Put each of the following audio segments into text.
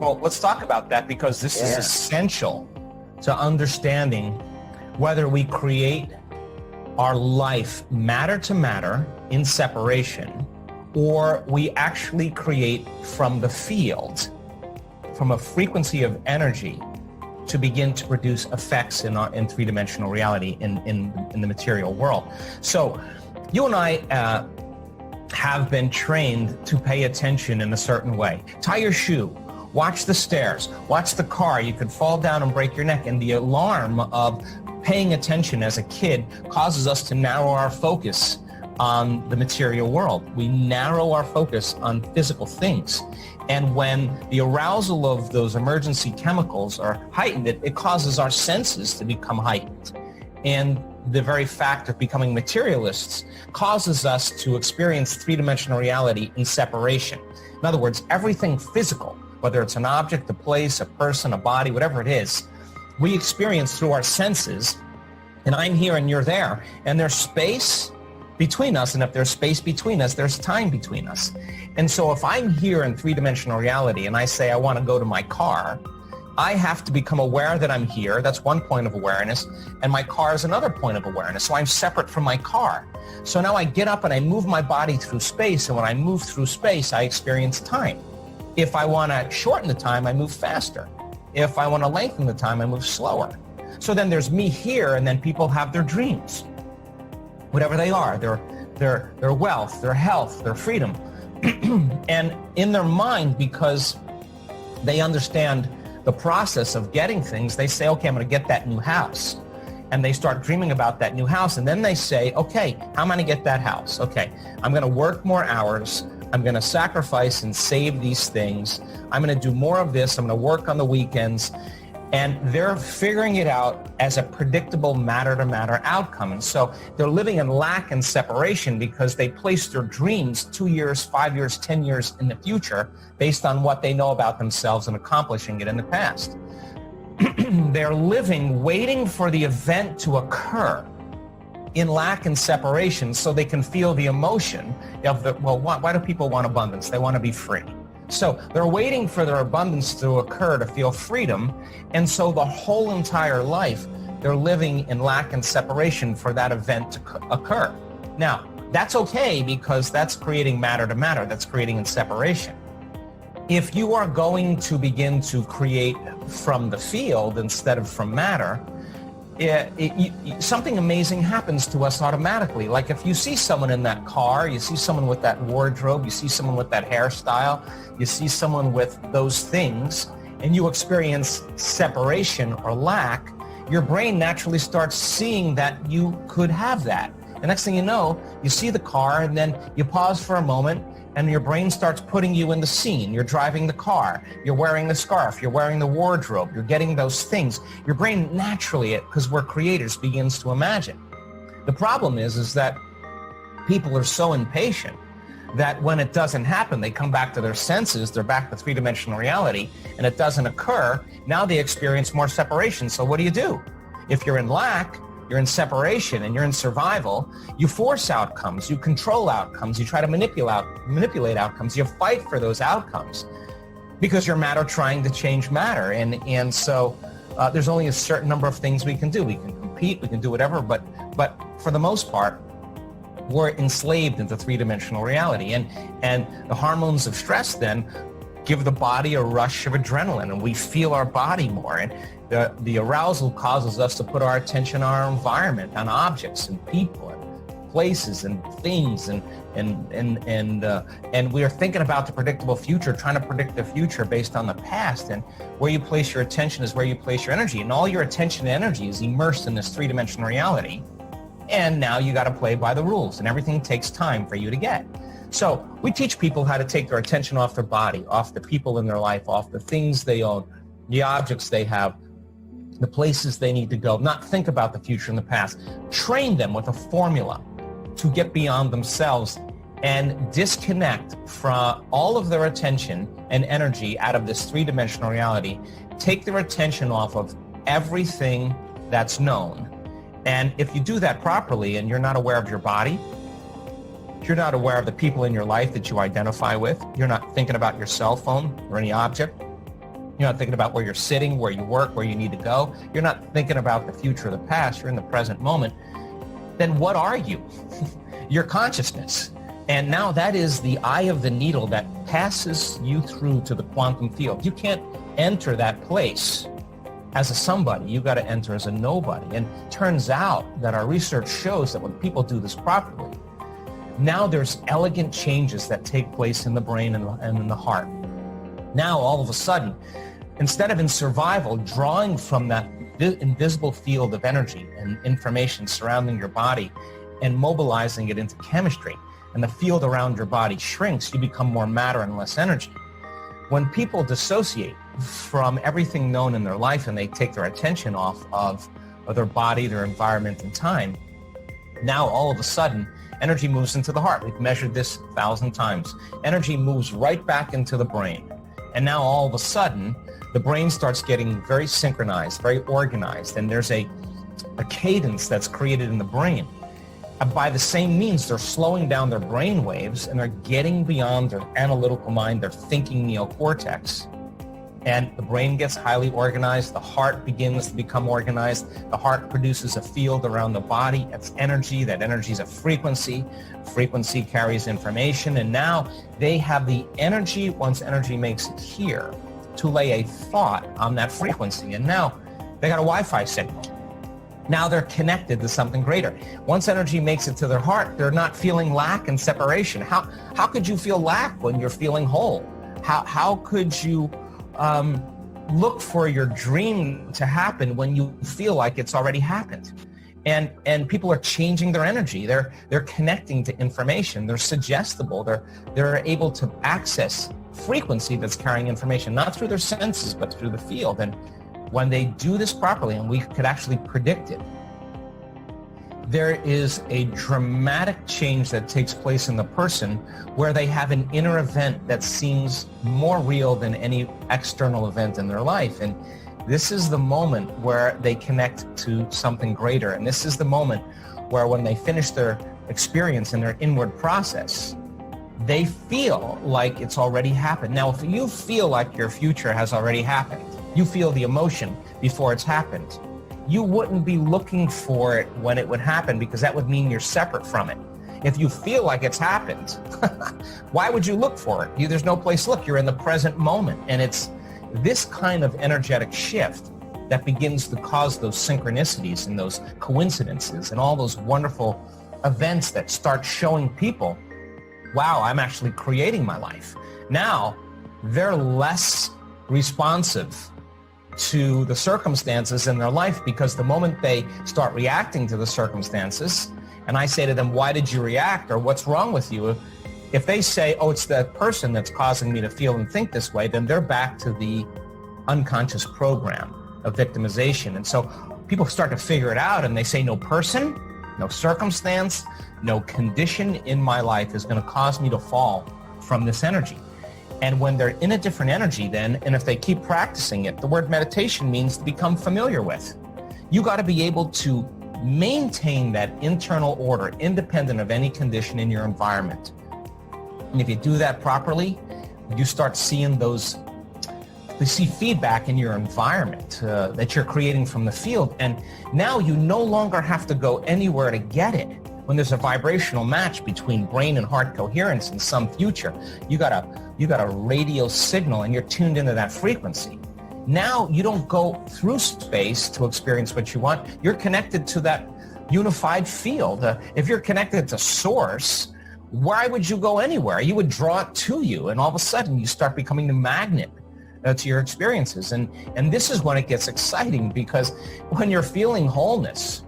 Well, let's talk about that, because this is essential to understanding whether we create our life matter to matter in separation, or we actually create from the field, from a frequency of energy, to begin to produce effects in three-dimensional reality in the material world. So you and I have been trained to pay attention in a certain way. Tie your shoe, watch the stairs, watch the car. You could fall down and break your neck. And the alarm of paying attention as a kid causes us to narrow our focus on the material world. We narrow our focus on physical things. And when the arousal of those emergency chemicals are heightened, it causes our senses to become heightened. And the very fact of becoming materialists causes us to experience three-dimensional reality in separation. In other words, everything physical, whether it's an object, a place, a person, a body, whatever it is, we experience through our senses, and I'm here and you're there, and there's space between us, and if there's space between us, there's time between us. And so if I'm here in three-dimensional reality and I say I want to go to my car, I have to become aware that I'm here. That's one point of awareness, and my car is another point of awareness. So I'm separate from my car. So now I get up and I move my body through space, and when I move through space, I experience time. If I want to shorten the time, I move faster. If I want to lengthen the time, I move slower. So then there's me here, and then people have their dreams, whatever they are, their wealth, their health, their freedom. And in their mind, because they understand the process of getting things, they say, okay, I'm going to get that new house. And they start dreaming about that new house. And then they say, okay, how am I going to get that house? Okay, I'm going to work more hours. I'm going to sacrifice and save these things. I'm going to do more of this. I'm going to work on the weekends. And they're figuring it out as a predictable matter-to-matter outcome. And so they're living in lack and separation because they place their dreams 2 years, 5 years, 10 years in the future based on what they know about themselves and accomplishing it in the past. They're living, waiting for the event to occur in lack and separation so they can feel the emotion of why do people want abundance? They want to be free. So they're waiting for their abundance to occur to feel freedom. And so the whole entire life, they're living in lack and separation for that event to occur. Now, that's okay because that's creating matter to matter. That's creating in separation. If you are going to begin to create from the field instead of from matter, something amazing happens to us automatically. Like if you see someone in that car, you see someone with that wardrobe, you see someone with that hairstyle, you see someone with those things, and you experience separation or lack, your brain naturally starts seeing that you could have that. The next thing you know, you see the car, and then you pause for a moment, and your brain starts putting you in the scene. You're driving the car, you're wearing the scarf, you're wearing the wardrobe, you're getting those things. Your brain naturally, because we're creators, begins to imagine. The problem is that people are so impatient that when it doesn't happen, they come back to their senses, they're back to three-dimensional reality, and it doesn't occur. Now they experience more separation. So what do? If you're in lack, you're in separation, and you're in survival, you force outcomes, you control outcomes, you try to manipulate outcomes, you fight for those outcomes because you're matter trying to change matter. And so there's only a certain number of things we can do. We can compete, we can do whatever, but for the most part, we're enslaved into three-dimensional reality. And the hormones of stress then give the body a rush of adrenaline, and we feel our body more. And the arousal causes us to put our attention on our environment, on objects and people and places and things, and we are thinking about the predictable future, trying to predict the future based on the past. And where you place your attention is where you place your energy, and all your attention and energy is immersed in this three-dimensional reality. And now you got to play by the rules, and everything takes time for you to get. So we teach people how to take their attention off their body, off the people in their life, off the things they own, the objects they have, the places they need to go, not think about the future and the past. Train them with a formula to get beyond themselves and disconnect from all of their attention and energy out of this three-dimensional reality. Take their attention off of everything that's known. And if you do that properly and you're not aware of your body, you're not aware of the people in your life that you identify with, you're not thinking about your cell phone or any object, You're not thinking about where you're sitting, where you work, where you need to go. You're not thinking about the future or the past. You're in the present moment. Then what are you? Your consciousness. And now that is the eye of the needle that passes you through to the quantum field. You can't enter that place as a somebody. You got to enter as a nobody. And turns out that our research shows that when people do this properly, now there's elegant changes that take place in the brain and in the heart. Now, all of a sudden, instead of in survival, drawing from that invisible field of energy and information surrounding your body and mobilizing it into chemistry, and the field around your body shrinks, you become more matter and less energy. When people dissociate from everything known in their life and they take their attention off of their body, their environment, and time, now all of a sudden, energy moves into the heart. We've measured this 1,000 times. Energy moves right back into the brain. And now all of a sudden, the brain starts getting very synchronized, very organized, and there's a cadence that's created in the brain. And by the same means, they're slowing down their brain waves and they're getting beyond their analytical mind, their thinking neocortex. And the brain gets highly organized. The heart begins to become organized. The heart produces a field around the body. It's energy. That energy is a frequency. Frequency carries information. And now they have the energy, once energy makes it here, to lay a thought on that frequency. And now they got a Wi-Fi signal. Now they're connected to something greater. Once energy makes it to their heart, they're not feeling lack and separation. How could you feel lack when you're feeling whole? How could you look for your dream to happen when you feel like it's already happened? And people are changing their energy. They're connecting to information. They're suggestible. They're able to access frequency that's carrying information, not through their senses, but through the field. And when they do this properly, and we could actually predict it, there is a dramatic change that takes place in the person where they have an inner event that seems more real than any external event in their life. And this is the moment where they connect to something greater. And this is the moment where when they finish their experience and their inward process, they feel like it's already happened. Now, if you feel like your future has already happened, you feel the emotion before it's happened, you wouldn't be looking for it when it would happen, because that would mean you're separate from it. If you feel like it's happened, why would you look for it? There's no place to look. You're in the present moment. And it's this kind of energetic shift that begins to cause those synchronicities and those coincidences and all those wonderful events that start showing people, wow, I'm actually creating my life. Now, they're less responsive to the circumstances in their life, because the moment they start reacting to the circumstances, and I say to them, why did you react, or what's wrong with you? If they say, oh, it's that person that's causing me to feel and think this way, then they're back to the unconscious program of victimization. And so people start to figure it out, and they say, no person, no circumstance, no condition in my life is going to cause me to fall from this energy. And when they're in a different energy then, and if they keep practicing it, the word meditation means to become familiar with. You got to be able to maintain that internal order independent of any condition in your environment. And if you do that properly, you start seeing you see feedback in your environment that you're creating from the field. And now you no longer have to go anywhere to get it. When there's a vibrational match between brain and heart coherence in some future, you got a radio signal and you're tuned into that frequency. Now you don't go through space to experience what you want. You're connected to that unified field. If you're connected to source, why would you go anywhere? You would draw it to you, and all of a sudden you start becoming the magnet to your experiences. And this is when it gets exciting, because when you're feeling wholeness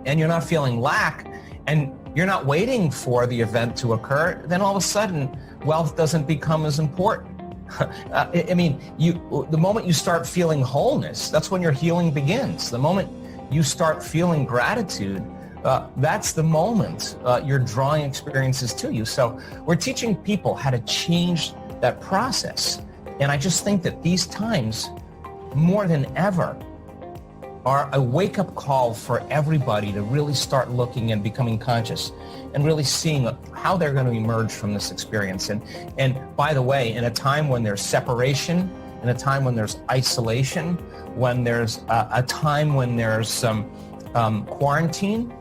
and you're not feeling lack, and you're not waiting for the event to occur, then all of a sudden wealth doesn't become as important. The moment you start feeling wholeness, that's when your healing begins. The moment you start feeling gratitude, that's the moment you're drawing experiences to you. So we're teaching people how to change that process. And I just think that these times, more than ever, are a wake-up call for everybody to really start looking and becoming conscious and really seeing how they're going to emerge from this experience. And by the way, in a time when there's separation in a time when there's isolation, when there's a time when there's some quarantine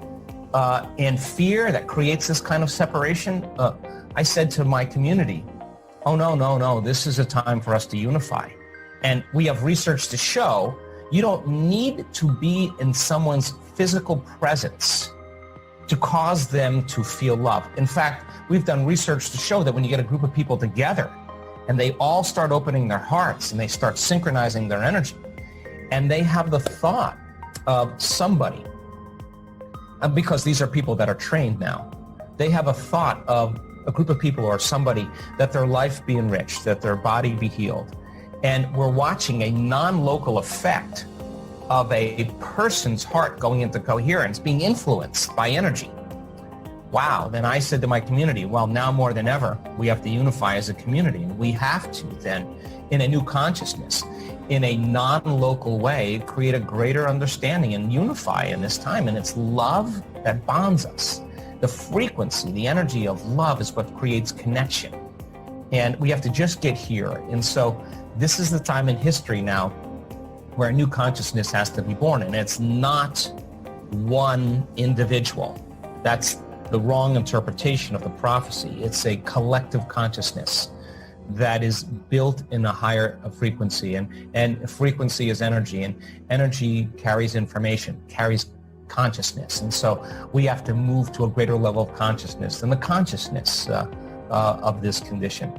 and fear that creates this kind of separation, I said to my community, oh, no, this is a time for us to unify. And we have research to show you don't need to be in someone's physical presence to cause them to feel love. In fact, we've done research to show that when you get a group of people together and they all start opening their hearts and they start synchronizing their energy and they have the thought of somebody, because these are people that are trained now, they have a thought of a group of people or somebody that their life be enriched, that their body be healed. And we're watching a non-local effect of a person's heart going into coherence, being influenced by energy. Wow. Then I said to my community, well, now more than ever, we have to unify as a community. And we have to then, in a new consciousness, in a non-local way, create a greater understanding and unify in this time. And it's love that bonds us. The frequency, the energy of love is what creates connection. And we have to just get here. And so this is the time in history now where a new consciousness has to be born. And it's not one individual. That's the wrong interpretation of the prophecy. It's a collective consciousness that is built in a higher frequency. And frequency is energy. And energy carries information, carries consciousness. And so we have to move to a greater level of consciousness than the consciousness of this condition.